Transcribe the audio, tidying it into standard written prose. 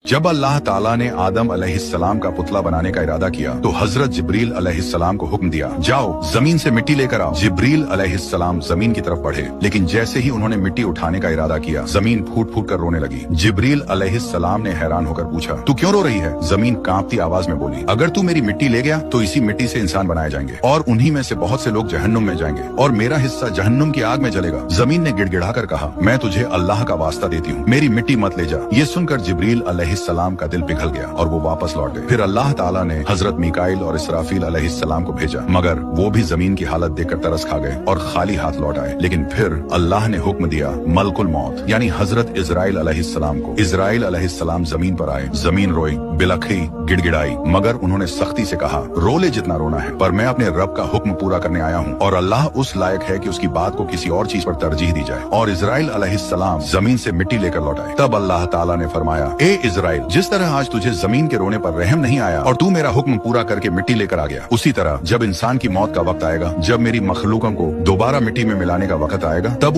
जब अल्लाह ताला ने आदम अलैहिस्सलाम का पुतला बनाने का इरादा किया तो हजरत जिब्रील अलैहिस्सलाम को हुक्म दिया, जाओ जमीन से मिट्टी लेकर आओ। जिब्रील अलैहिस्सलाम जमीन की तरफ बढ़े, लेकिन जैसे ही उन्होंने मिट्टी उठाने का इरादा किया, जमीन फूट फूट कर रोने लगी। जिब्रील अलैहिस्सलाम ने हैरान होकर पूछा, तू क्यों रो रही है? जमीन कांपती आवाज में बोली, अगर तू मेरी मिट्टी ले गया तो इसी मिट्टी से इंसान बनाए जाएंगे और उन्हीं में से बहुत से लोग जहन्नुम में जाएंगे और मेरा हिस्सा जहन्नुम की आग में जलेगा। जमीन ने गिड़गिड़ा कर कहा, मैं तुझे अल्लाह का वास्ता देती हूँ, मेरी मिट्टी मत ले जा। ये सुनकर जिब्रील अलैहिस्सलाम का दिल पिघल गया और वो वापस लौट गए। फिर अल्लाह ताला ने हजरत मीकाईल और इसराफील अलैहिस्सलाम को भेजा, मगर वो भी जमीन की हालत देखकर तरस खा गए और खाली हाथ लौट आए। लेकिन फिर अल्लाह ने हुक्म दिया मलकुल मौत यानी हजरत इजराइल अलैहिस्सलाम को। इजराइल अलैहिस्सलाम जमीन पर आए, जमीन रोई, बिलखी, गिड़गिड़ाई, मगर उन्होंने सख्ती से कहा, रो ले जितना रोना है, पर मैं अपने रब का हुक्म पूरा करने आया हूँ और अल्लाह उस लायक है कि उसकी बात को किसी और चीज पर तरजीह दी जाए। और इजराइल अलैहिस्सलाम जमीन से मिट्टी लेकर लौट आए। तब अल्लाह ताला ने फरमाया, ए इजराइल, जिस तरह आज तुझे जमीन के रोने पर रहम नहीं आया और तू मेरा हुक्म पूरा करके मिट्टी लेकर आ गया, उसी तरह जब इंसान की मौत का वक्त आएगा, जब मेरी मखलूकों को दोबारा मिट्टी में मिलाने का वक्त आएगा, तब